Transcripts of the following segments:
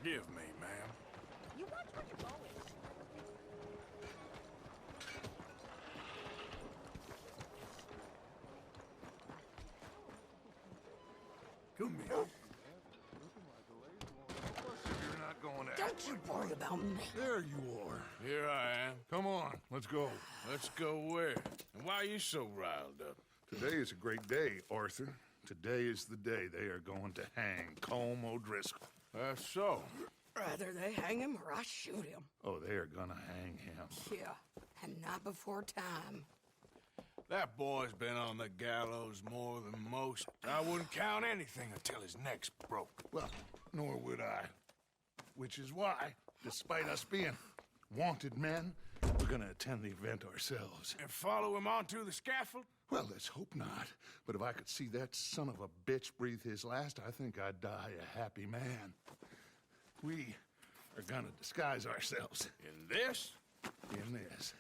Forgive me, ma'am. You watch where you're going. Come here. You're not going to... Don't you worry about me. There you are. Here I am. Come on, let's go. Let's go where? And why are you so riled up? Today is a great day, Arthur. Today is the day they are going to hang Colm O'Driscoll. That's so. Rather they hang him or I shoot him. Oh, they are gonna hang him. Yeah, and not before time. That boy's been on the gallows more than most. I wouldn't count anything until his neck's broke. Well, nor would I. Which is why, despite us being wanted men, we're gonna attend the event ourselves. And follow him onto the scaffold? Well, let's hope not. But if I could see that son of a bitch breathe his last, I think I'd die a happy man. We are gonna disguise ourselves In this? in this.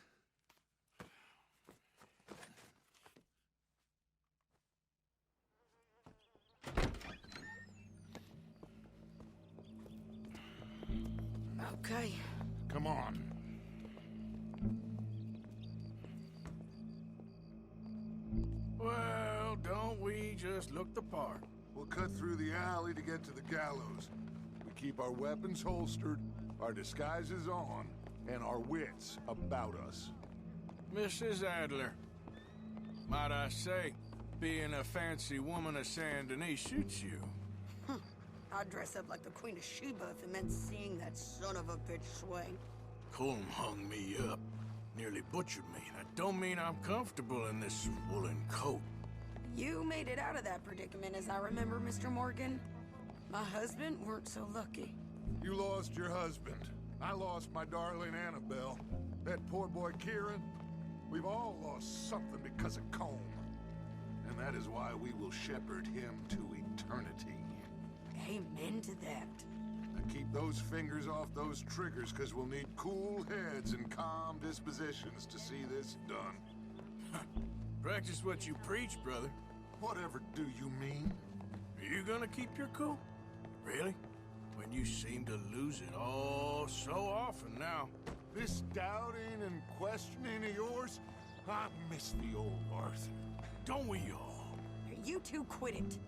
Okay. Come on. Well, don't we just look the part? We'll cut through the alley to get to the gallows. We keep our weapons holstered, our disguises on, and our wits about us. Mrs. Adler, might I say, being a fancy woman of Saint Denis suits you. I'd dress up like the Queen of Sheba if it meant seeing that son of a bitch swing. Colm hung me up, nearly butchered me. That don't mean I'm comfortable in this woolen coat. You made it out of that predicament, as I remember, Mr. Morgan. My husband weren't so lucky. You lost your husband. I lost my darling Annabelle. That poor boy Kieran. We've all lost something because of Colm. And that is why we will shepherd him to eternity. Amen to that. Now keep those fingers off those triggers, because we'll need cool heads and calm dispositions to see this done. Practice what you preach, brother. Whatever do you mean? Are you gonna keep your cool? Really? When you seem to lose it all so often now. This doubting and questioning of yours, I miss the old Arthur. Don't we all? You two quit it.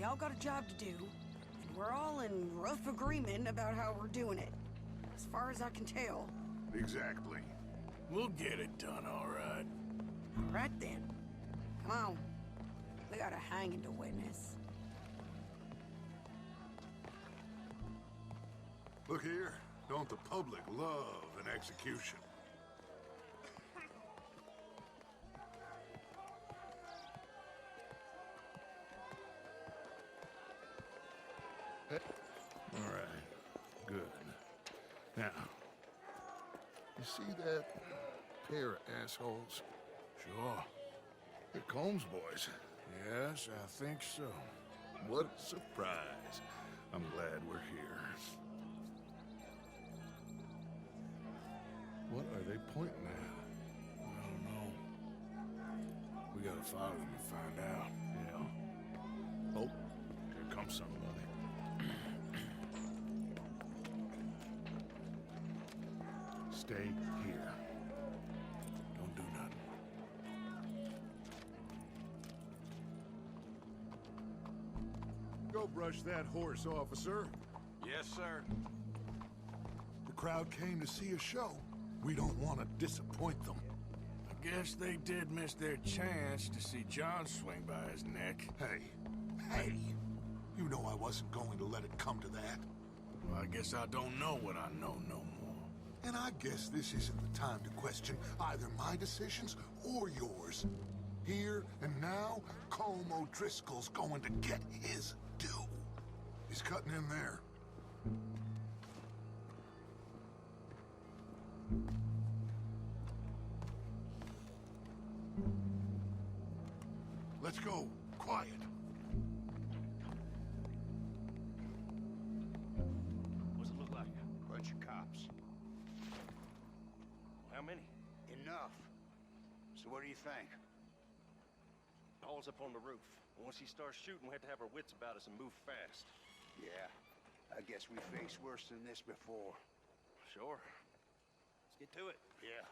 Y'all got a job to do, and we're all in rough agreement about how we're doing it. As far as I can tell. Exactly. We'll get it done, all right. Right then. Come on. We got a hanging to witness. Look here, don't the public love an execution? All right, good. Now, you see that pair of assholes? Sure. They're Colm's boys. Yes, I think so. What a surprise. I'm glad we're here. What are they pointing at? I don't know. We gotta follow them and find out. Yeah. Oh, here comes somebody. Stay here. Don't do nothing. Go brush that horse, officer. Yes, sir. The crowd came to see a show. We don't want to disappoint them. I guess they did miss their chance to see John swing by his neck. Hey, you know I wasn't going to let it come to that. Well, I guess I don't know what I know no more. And I guess this isn't the time to question either my decisions or yours. Here and now, Colm O'Driscoll's going to get his due. He's cutting in there. Let's go. Quiet. What's it look like? Bunch of cops. How many? Enough. So what do you think? Paul's up on the roof. Once he starts shooting, we have to have our wits about us and move fast. Yeah. I guess we faced worse than this before. Sure. Let's get to it. Yeah.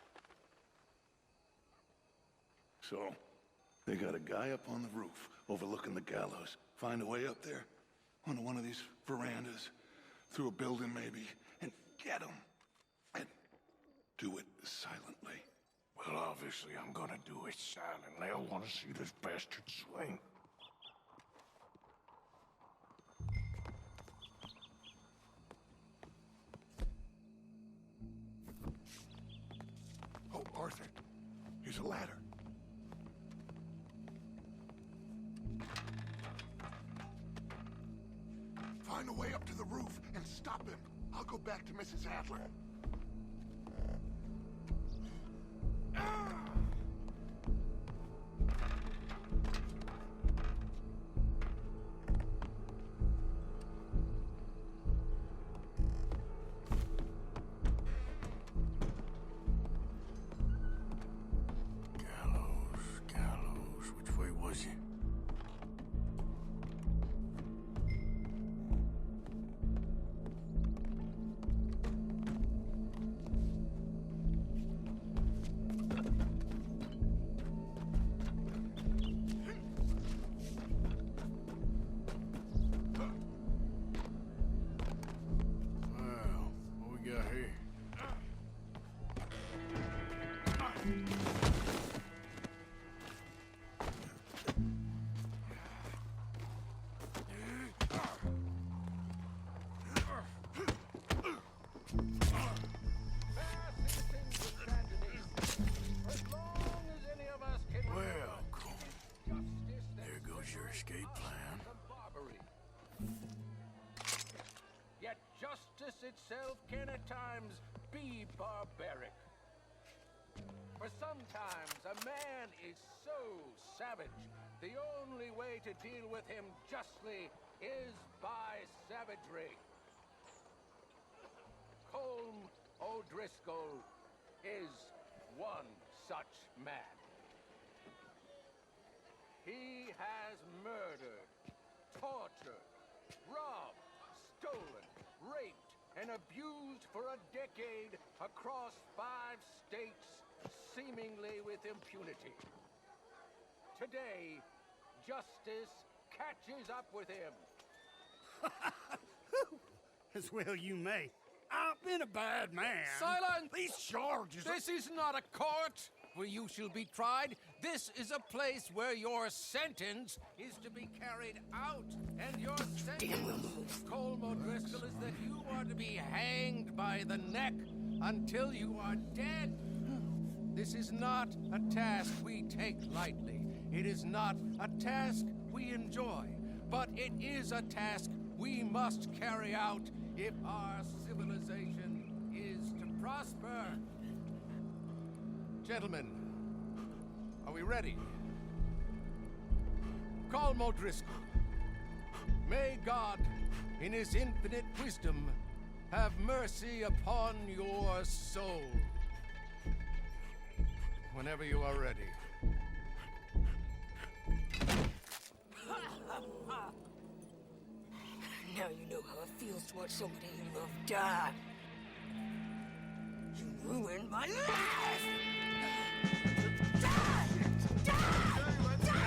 So, they got a guy up on the roof overlooking the gallows. Find a way up there, onto one of these verandas, through a building maybe, and get him. And do it silently. Well, obviously, I'm gonna do it silently. I want to see this bastard swing. Oh, Arthur, here's a ladder. Find a way up to the roof and stop him. I'll go back to Mrs. Adler. Gallows, which way was he? Well, what we got here? Well, Colm, there goes your escape plan. Yet justice itself can at times be barbaric. For sometimes a man is so savage, the only way to deal with him justly is by savagery. Colm O'Driscoll is one such man. He has murdered, tortured, robbed, stolen, raped, and abused for a decade across 5 states, seemingly with impunity. Today, justice catches up with him. As well you may. I've been a bad man. Silence! These charges This is not a court where you shall be tried. This is a place where your sentence is to be carried out. And your sentence, Colm O'Driscoll, is that you are to be hanged by the neck until you are dead. This is not a task we take lightly. It is not a task we enjoy. But it is a task we must carry out if our civilization is to prosper. Gentlemen, are we ready? Colm O'Driscoll, may God, in his infinite wisdom, have mercy upon your soul. Whenever you are ready. Now you know how it feels to watch somebody you love die. You ruined my life! Die! Die! Die!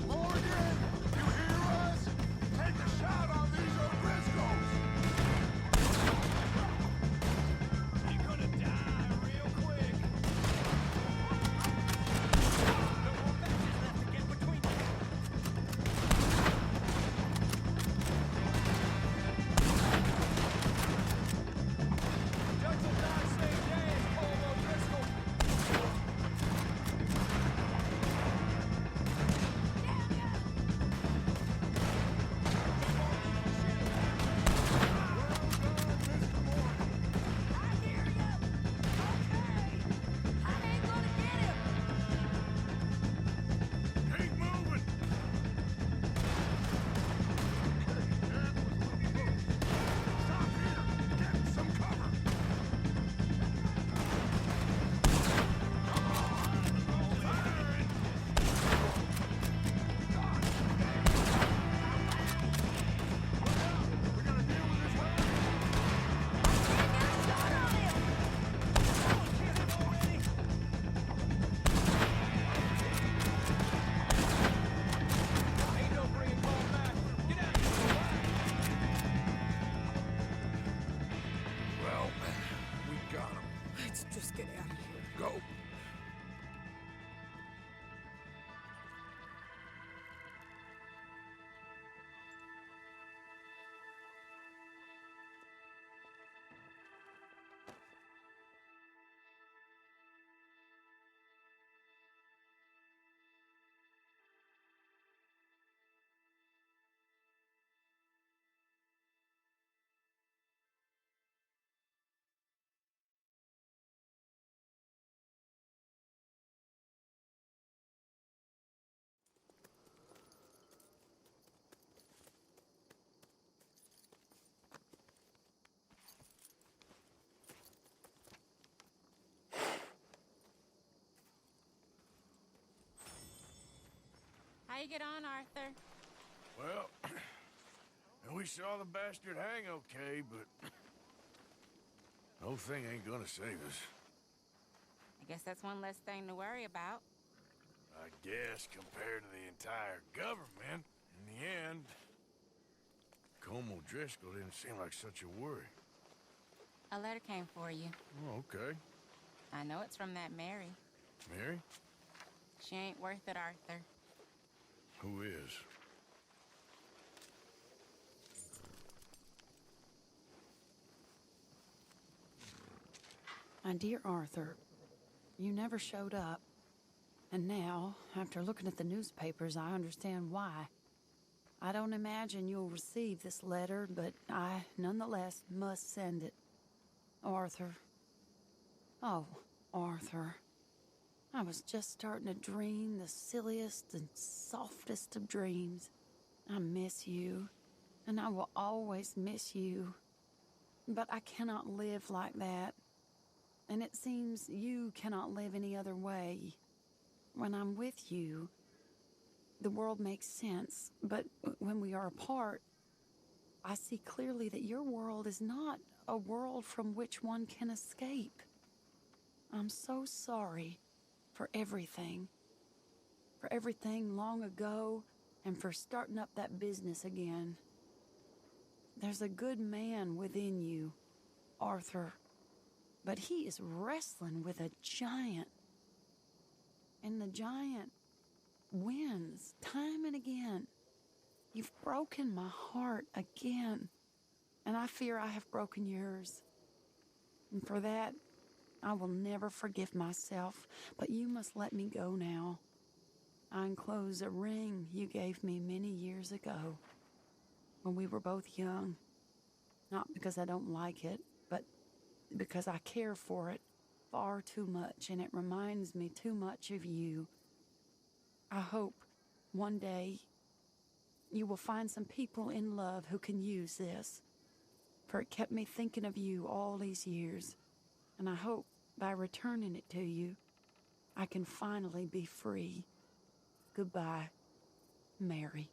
Morgan, you hear us? Take a shot on these O'Driscolls! You're gonna die real quick. No more matches left to get between you. they get on, Arthur? Well, we saw the bastard hang okay, but the whole thing ain't gonna save us. I guess that's one less thing to worry about. I guess compared to the entire government, in the end, Colm O'Driscoll didn't seem like such a worry. A letter came for you. Oh, okay. I know it's from that Mary. Mary? She ain't worth it, Arthur. Who is? My dear Arthur, you never showed up. And now, after looking at the newspapers, I understand why. I don't imagine you'll receive this letter, but I, nonetheless, must send it. Arthur. Oh, Arthur. I was just starting to dream the silliest and softest of dreams. I miss you, and I will always miss you. But I cannot live like that. And it seems you cannot live any other way. When I'm with you, the world makes sense, but when we are apart, I see clearly that your world is not a world from which one can escape. I'm so sorry for everything long ago, and for starting up that business again. There's a good man within you, Arthur, but he is wrestling with a giant. And the giant wins time and again. You've broken my heart again, and I fear I have broken yours. And for that, I will never forgive myself, but you must let me go now. I enclose a ring you gave me many years ago, when we were both young. Not because I don't like it, but because I care for it far too much, and it reminds me too much of you. I hope one day you will find some people in love who can use this, for it kept me thinking of you all these years, and I hope by returning it to you, I can finally be free. Goodbye, Mary.